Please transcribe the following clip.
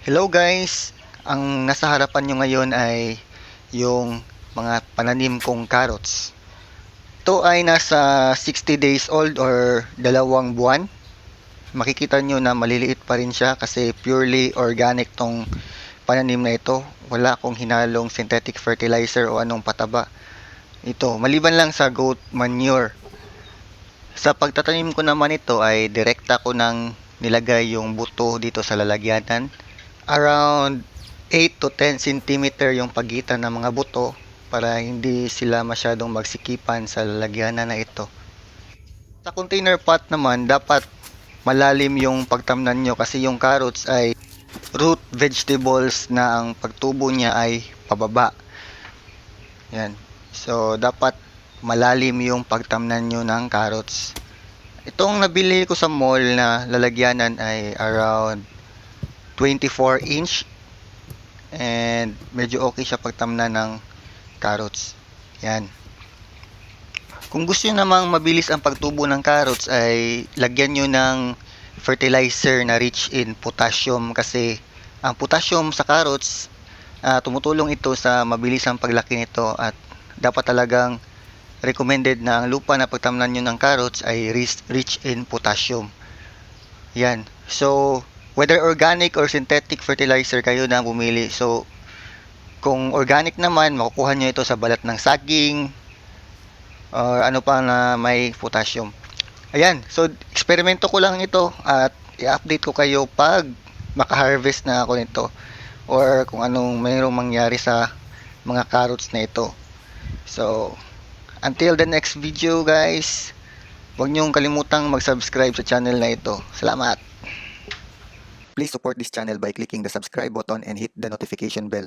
Hello guys! Ang nasa harapan nyo ngayon ay yung mga pananim kong carrots. Ito ay nasa 60 days old or 2 buwan. Makikita nyo na maliliit pa rin siya kasi purely organic tong pananim na ito. Wala akong hinalong synthetic fertilizer o anong pataba. Ito, maliban lang sa goat manure. Sa pagtatanim ko naman ito ay direkta ko nang nilagay yung buto dito sa lalagyanan. Around 8 to 10 cm yung pagitan ng mga buto para hindi sila masyadong magsikipan sa lalagyanan na ito. Sa container pot naman, dapat malalim yung pagtamnan nyo kasi yung carrots ay root vegetables na ang pagtubo niya ay pababa. Yan. So, dapat malalim yung pagtamnan nyo ng carrots. Itong nabili ko sa mall na lalagyanan ay around 24 inch and medyo okay siya pagtamnan ng carrots. Yan. Kung gusto nyo namang mabilis ang pagtubo ng carrots ay lagyan nyo ng fertilizer na rich in potassium kasi ang potassium sa carrots tumutulong ito sa mabilis ang paglaki nito at dapat talagang recommended na ang lupa na pagtamnan nyo ng carrots ay rich in potassium. Yan. So, whether organic or synthetic fertilizer kayo na bumili. So, kung organic naman, makukuha nyo ito sa balat ng saging or ano pa na may potassium. Ayan. So, eksperimento ko lang ito at i-update ko kayo pag maka-harvest na ako nito or kung anong mayroong mangyari sa mga carrots na ito. So, until the next video guys, huwag nyong kalimutang mag-subscribe sa channel na ito. Salamat! Please support this channel by clicking the subscribe button and hit the notification bell.